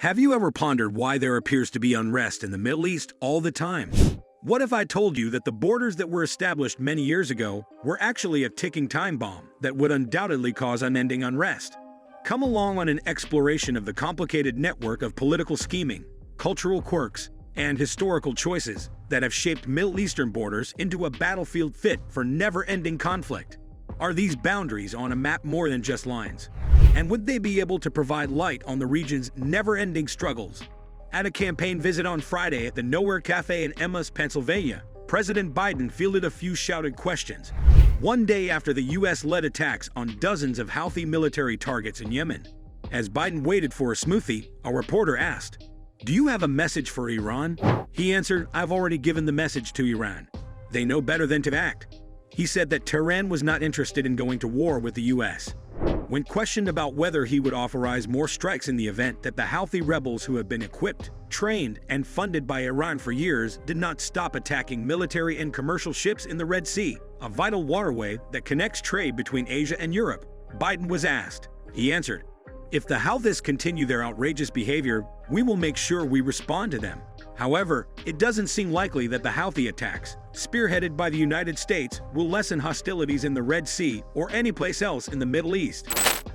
Have you ever pondered why there appears to be unrest in the Middle East all the time? What if I told you that the borders that were established many years ago were actually a ticking time bomb that would undoubtedly cause unending unrest? Come along on an exploration of the complicated network of political scheming, cultural quirks, and historical choices that have shaped Middle Eastern borders into a battlefield fit for never-ending conflict. Are these boundaries on a map more than just lines? And would they be able to provide light on the region's never-ending struggles? At a campaign visit on Friday at the Nowhere Cafe in Emmaus, Pennsylvania, President Biden fielded a few shouted questions. One day after the U.S. led attacks on dozens of Houthi military targets in Yemen. As Biden waited for a smoothie, a reporter asked, "Do you have a message for Iran?" He answered, "I've already given the message to Iran. They know better than to act." He said that Tehran was not interested in going to war with the U.S. When questioned about whether he would authorize more strikes in the event that the Houthi rebels who have been equipped, trained, and funded by Iran for years did not stop attacking military and commercial ships in the Red Sea, a vital waterway that connects trade between Asia and Europe, Biden was asked. He answered, "If the Houthis continue their outrageous behavior, we will make sure we respond to them." However, it doesn't seem likely that the Houthi attacks, spearheaded by the United States, will lessen hostilities in the Red Sea or anyplace else in the Middle East.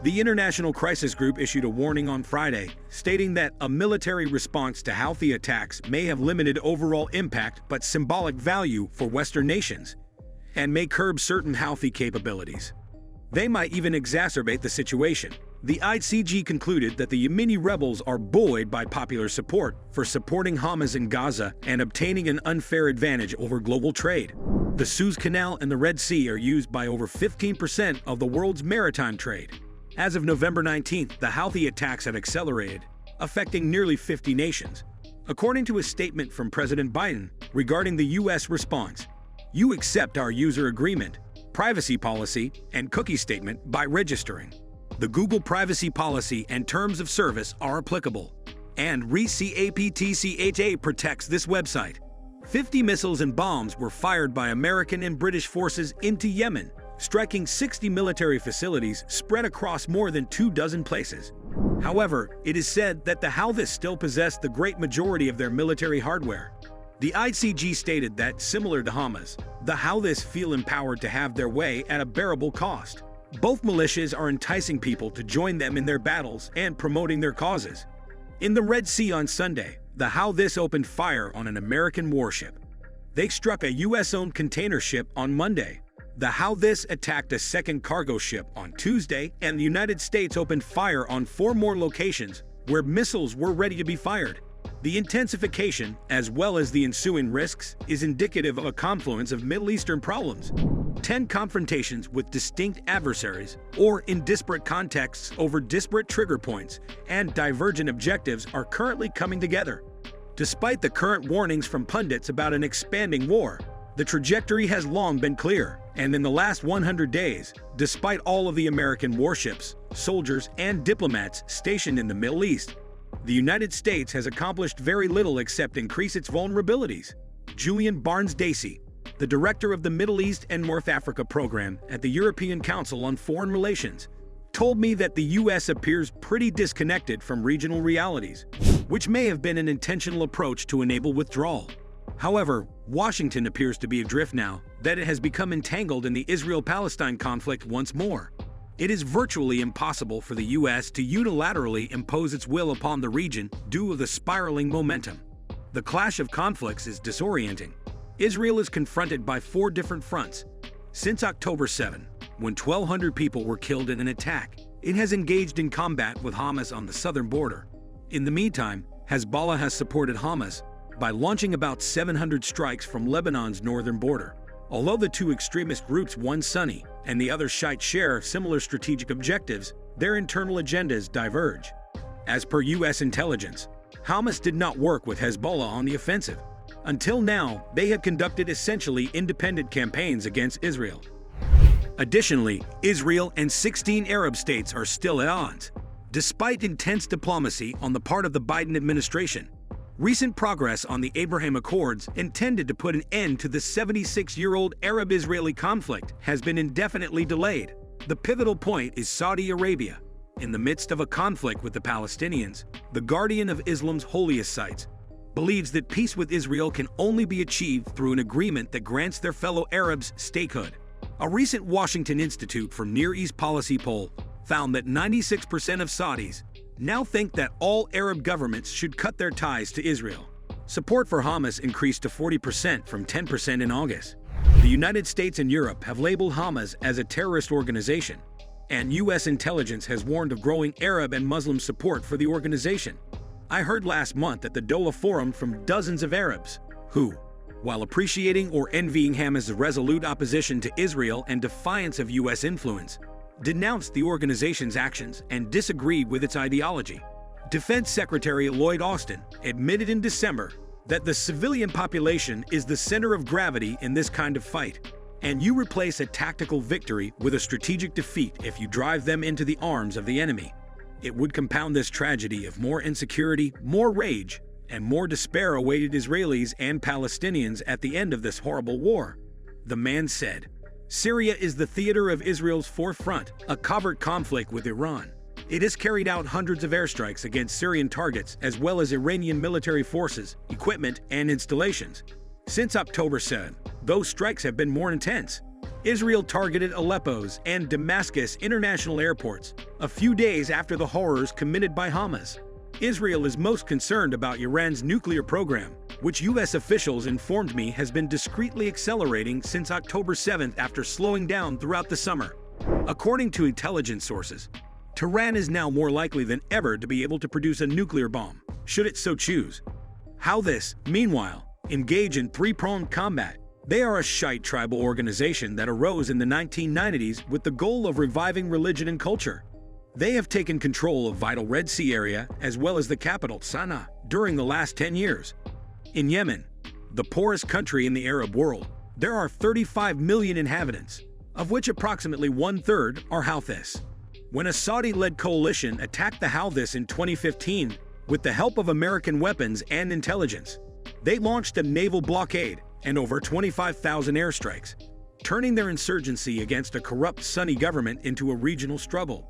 The International Crisis Group issued a warning on Friday, stating that a military response to Houthi attacks may have limited overall impact but symbolic value for Western nations, and may curb certain Houthi capabilities. They might even exacerbate the situation. The ICG concluded that the Yemeni rebels are buoyed by popular support for supporting Hamas in Gaza and obtaining an unfair advantage over global trade. The Suez Canal and the Red Sea are used by over 15% of the world's maritime trade. As of November 19th, the Houthi attacks have accelerated, affecting nearly 50 nations. According to a statement from President Biden regarding the U.S. response, "You accept our user agreement, privacy policy, and cookie statement by registering. The Google privacy policy and terms of service are applicable, and ReCAPTCHA protects this website." 50 missiles and bombs were fired by American and British forces into Yemen, striking 60 military facilities spread across more than 24 places. However, it is said that the Houthis still possess the great majority of their military hardware. The ICG stated that, similar to Hamas, the Houthis feel empowered to have their way at a bearable cost. Both militias are enticing people to join them in their battles and promoting their causes. In the Red Sea on Sunday, the Houthis opened fire on an American warship. They struck a U.S.-owned container ship on Monday. The Houthis attacked a second cargo ship on Tuesday, and the United States opened fire on 4 more locations where missiles were ready to be fired. The intensification, as well as the ensuing risks, is indicative of a confluence of Middle Eastern problems. 10 confrontations with distinct adversaries, or in disparate contexts over disparate trigger points and divergent objectives, are currently coming together. Despite the current warnings from pundits about an expanding war, the trajectory has long been clear, and in the last 100 days, despite all of the American warships, soldiers, and diplomats stationed in the Middle East, the United States has accomplished very little except increase its vulnerabilities. Julian Barnes-Dacey, the director of the Middle East and North Africa program at the European Council on Foreign Relations, told me that the U.S. appears pretty disconnected from regional realities, which may have been an intentional approach to enable withdrawal. However, Washington appears to be adrift now that it has become entangled in the Israel-Palestine conflict once more. It is virtually impossible for the U.S. to unilaterally impose its will upon the region due to the spiraling momentum. The clash of conflicts is disorienting. Israel is confronted by 4 different fronts. Since October 7, when 1,200 people were killed in an attack, it has engaged in combat with Hamas on the southern border. In the meantime, Hezbollah has supported Hamas by launching about 700 strikes from Lebanon's northern border. Although the 2 extremist groups, one Sunni and the other Shiite, share similar strategic objectives, their internal agendas diverge. As per U.S. intelligence, Hamas did not work with Hezbollah on the offensive. Until now, they have conducted essentially independent campaigns against Israel. Additionally, Israel and 16 Arab states are still at odds. Despite intense diplomacy on the part of the Biden administration, recent progress on the Abraham Accords intended to put an end to the 76-year-old Arab-Israeli conflict has been indefinitely delayed. The pivotal point is Saudi Arabia. in the midst of a conflict with the Palestinians, the guardian of Islam's holiest sites, believes that peace with Israel can only be achieved through an agreement that grants their fellow Arabs statehood. A recent Washington Institute for Near East Policy poll found that 96% of Saudis now think that all Arab governments should cut their ties to Israel. Support for Hamas increased to 40% from 10% in August. The United States and Europe have labeled Hamas as a terrorist organization, and U.S. intelligence has warned of growing Arab and Muslim support for the organization. I heard last month at the Doha Forum from dozens of Arabs who, while appreciating or envying Hamas's resolute opposition to Israel and defiance of U.S. influence, denounced the organization's actions and disagreed with its ideology. Defense Secretary Lloyd Austin admitted in December that the civilian population is the center of gravity in this kind of fight, and you replace a tactical victory with a strategic defeat if you drive them into the arms of the enemy. It would compound this tragedy of more insecurity, more rage, and more despair awaited Israelis and Palestinians at the end of this horrible war. The man said, "Syria is the theater of Israel's fourth front, a covert conflict with Iran. It has carried out hundreds of airstrikes against Syrian targets as well as Iranian military forces, equipment, and installations. Since October 7, those strikes have been more intense. Israel targeted Aleppo's and Damascus international airports a few days after the horrors committed by Hamas. Israel is most concerned about Iran's nuclear program, which U.S. officials informed me has been discreetly accelerating since October 7th after slowing down throughout the summer. According to intelligence sources, Tehran is now more likely than ever to be able to produce a nuclear bomb, should it so choose. Houthis, meanwhile, engage in three-pronged combat. They are a Shiite tribal organization that arose in the 1990s with the goal of reviving religion and culture. They have taken control of vital Red Sea area as well as the capital, Sana'a, during the last 10 years. In Yemen, the poorest country in the Arab world, there are 35 million inhabitants, of which approximately one-third are Houthis. When a Saudi-led coalition attacked the Houthis in 2015 with the help of American weapons and intelligence, they launched a naval blockade and over 25,000 airstrikes, turning their insurgency against a corrupt Sunni government into a regional struggle.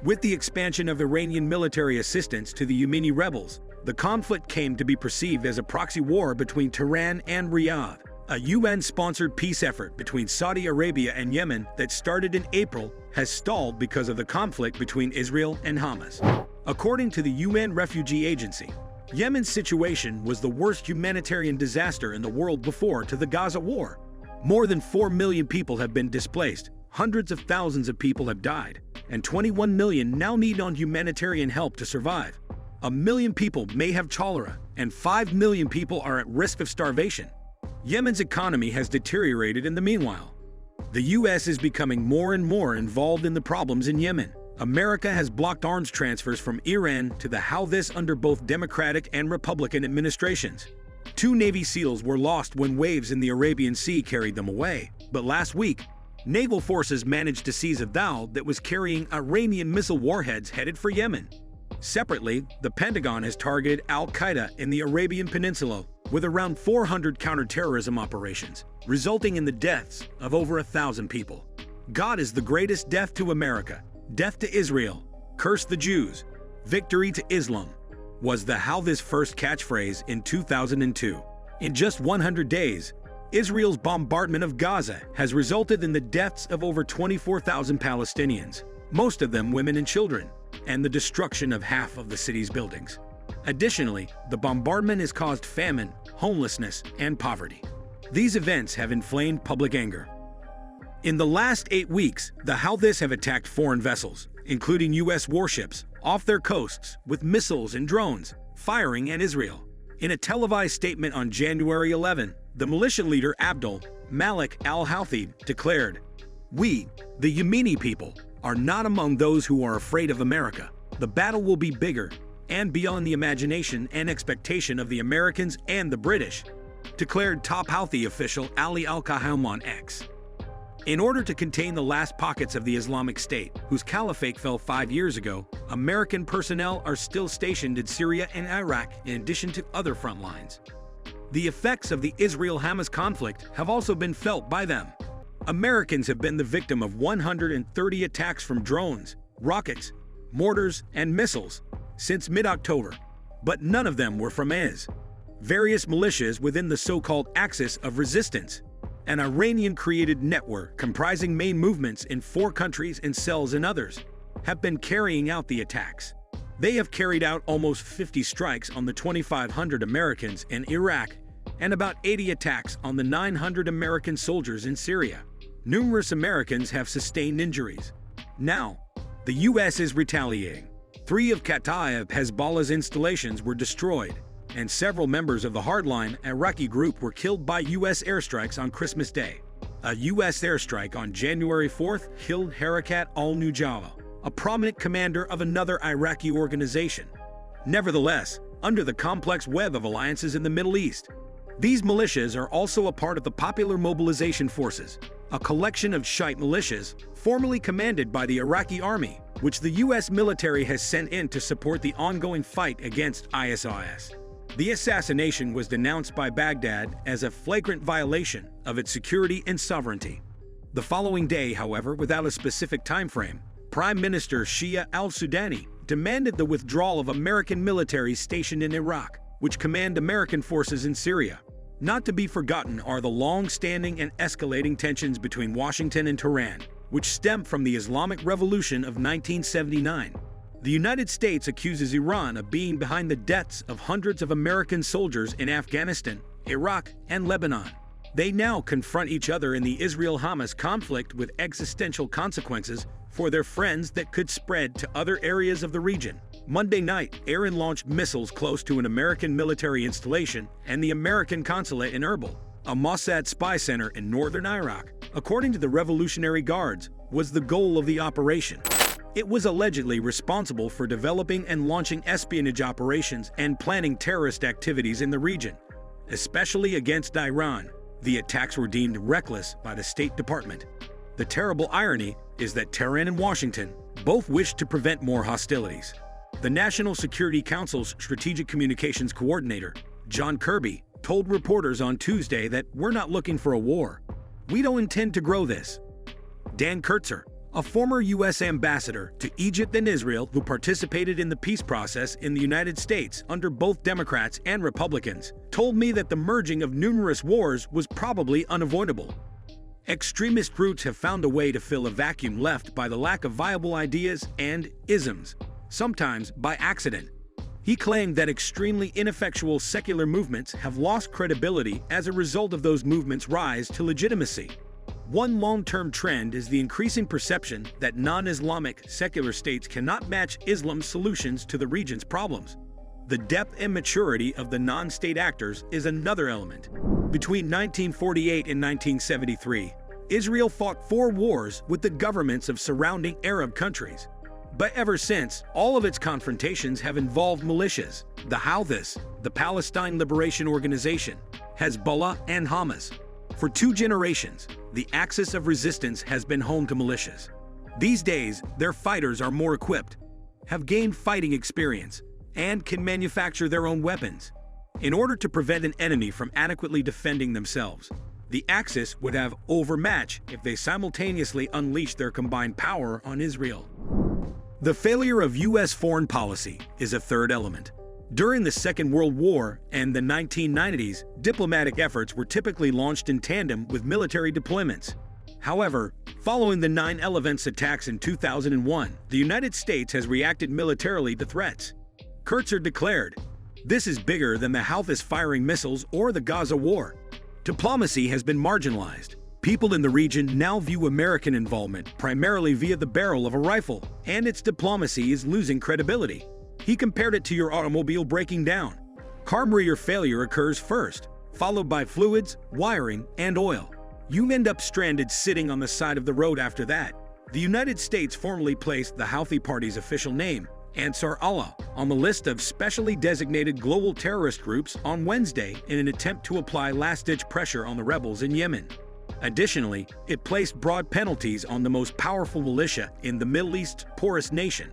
With the expansion of Iranian military assistance to the Yemeni rebels, the conflict came to be perceived as a proxy war between Tehran and Riyadh. A UN-sponsored peace effort between Saudi Arabia and Yemen that started in April has stalled because of the conflict between Israel and Hamas. According to the UN Refugee Agency, Yemen's situation was the worst humanitarian disaster in the world before to the Gaza war. More than 4 million people have been displaced, hundreds of thousands of people have died, and 21 million now need on humanitarian help to survive. 1 million people may have cholera, and 5 million people are at risk of starvation. Yemen's economy has deteriorated in the meanwhile. The U.S. is becoming more and more involved in the problems in Yemen. America has blocked arms transfers from Iran to the Houthis under both Democratic and Republican administrations. 2 Navy SEALs were lost when waves in the Arabian Sea carried them away, but last week, naval forces managed to seize a dhow that was carrying Iranian missile warheads headed for Yemen. Separately, the Pentagon has targeted al-Qaeda in the Arabian Peninsula with around 400 counterterrorism operations, resulting in the deaths of over 1,000 people. God is the greatest death to America, death to Israel, curse the Jews, victory to Islam, was the Houthis' first catchphrase in 2002. In just 100 days, Israel's bombardment of Gaza has resulted in the deaths of over 24,000 Palestinians, most of them women and children, and the destruction of half of the city's buildings. Additionally, the bombardment has caused famine, homelessness, and poverty. These events have inflamed public anger. In the last 8 weeks, the Houthis have attacked foreign vessels, including U.S. warships, off their coasts with missiles and drones, firing at Israel. In a televised statement on January 11, the militia leader Abdul Malik al-Houthi declared, "We, the Yemeni people, are not among those who are afraid of America. The battle will be bigger and beyond the imagination and expectation of the Americans and the British," declared top Houthi official Ali al-Qaim on X. In order to contain the last pockets of the Islamic State, whose caliphate fell 5 years ago, American personnel are still stationed in Syria and Iraq in addition to other front lines. The effects of the Israel-Hamas conflict have also been felt by them. Americans have been the victim of 130 attacks from drones, rockets, mortars, and missiles since mid-October, but none of them were from IS. Various militias within the so-called Axis of Resistance, an Iranian-created network comprising main movements in 4 countries and cells in others, have been carrying out the attacks. They have carried out almost 50 strikes on the 2,500 Americans in Iraq and about 80 attacks on the 900 American soldiers in Syria. Numerous Americans have sustained injuries. Now, the U.S. is retaliating. 3 of Kataib Hezbollah's installations were destroyed, and several members of the hardline Iraqi group were killed by U.S. airstrikes on Christmas Day. A U.S. airstrike on January 4th killed Harakat al-Nujaba, a prominent commander of another Iraqi organization. Nevertheless, under the complex web of alliances in the Middle East, these militias are also a part of the Popular Mobilization Forces, a collection of Shiite militias formerly commanded by the Iraqi army, which the U.S. military has sent in to support the ongoing fight against ISIS. The assassination was denounced by Baghdad as a flagrant violation of its security and sovereignty. The following day, however, without a specific time frame, Prime Minister Shia al-Sudani demanded the withdrawal of American military stationed in Iraq, which command American forces in Syria. Not to be forgotten are the long-standing and escalating tensions between Washington and Tehran, which stem from the Islamic Revolution of 1979. The United States accuses Iran of being behind the deaths of hundreds of American soldiers in Afghanistan, Iraq, and Lebanon. They now confront each other in the Israel-Hamas conflict with existential consequences for their friends that could spread to other areas of the region. Monday night, Iran launched missiles close to an American military installation and the American consulate in Erbil, a Mossad spy center in northern Iraq. According to the Revolutionary Guards, was the goal of the operation. It was allegedly responsible for developing and launching espionage operations and planning terrorist activities in the region, especially against Iran. The attacks were deemed reckless by the State Department. The terrible irony is that Tehran and Washington both wished to prevent more hostilities. The National Security Council's Strategic Communications Coordinator, John Kirby, told reporters on Tuesday that we're not looking for a war. We don't intend to grow this. Dan Kurtzer, a former U.S. ambassador to Egypt and Israel who participated in the peace process in the United States under both Democrats and Republicans, told me that the merging of numerous wars was probably unavoidable. Extremist groups have found a way to fill a vacuum left by the lack of viable ideas and isms, sometimes by accident. He claimed that extremely ineffectual secular movements have lost credibility as a result of those movements' rise to legitimacy. One long-term trend is the increasing perception that non-Islamic secular states cannot match Islam's solutions to the region's problems. The depth and maturity of the non-state actors is another element. Between 1948 and 1973, Israel fought 4 wars with the governments of surrounding Arab countries. But ever since, all of its confrontations have involved militias, the Houthis, the Palestine Liberation Organization, Hezbollah, and Hamas. For 2 generations, the Axis of Resistance has been home to militias. These days, their fighters are more equipped, have gained fighting experience, and can manufacture their own weapons. In order to prevent an enemy from adequately defending themselves, the Axis would have overmatch if they simultaneously unleashed their combined power on Israel. The failure of U.S. foreign policy is a third element. During the Second World War and the 1990s, diplomatic efforts were typically launched in tandem with military deployments. However, following the 9/11 attacks in 2001, the United States has reacted militarily to threats. Kurtzer declared, "This is bigger than the Houthis firing missiles or the Gaza war." Diplomacy has been marginalized. People in the region now view American involvement primarily via the barrel of a rifle, and its diplomacy is losing credibility. He compared it to your automobile breaking down. Carburetor failure occurs first, followed by fluids, wiring, and oil. You end up stranded sitting on the side of the road after that. The United States formally placed the Houthi party's official name, Ansar Allah, on the list of specially designated global terrorist groups on Wednesday in an attempt to apply last-ditch pressure on the rebels in Yemen. Additionally, it placed broad penalties on the most powerful militia in the Middle East's poorest nation.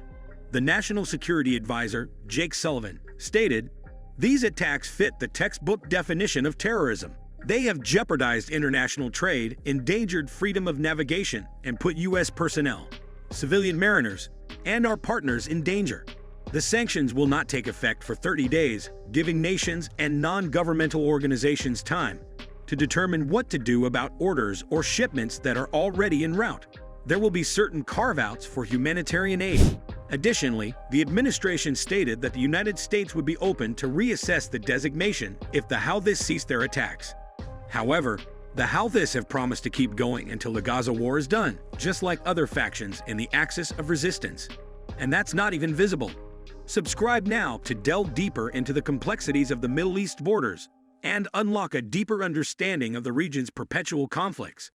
The National Security Advisor, Jake Sullivan, stated, "These attacks fit the textbook definition of terrorism. They have jeopardized international trade, endangered freedom of navigation, and put U.S. personnel, civilian mariners, and our partners in danger. The sanctions will not take effect for 30 days, giving nations and non-governmental organizations time to determine what to do about orders or shipments that are already en route. There will be certain carve-outs for humanitarian aid. Additionally, the administration stated that the United States would be open to reassess the designation if the Houthis cease their attacks. However, the Houthis have promised to keep going until the Gaza war is done, just like other factions in the axis of resistance. And that's not even visible. Subscribe now to delve deeper into the complexities of the Middle East borders and unlock a deeper understanding of the region's perpetual conflicts.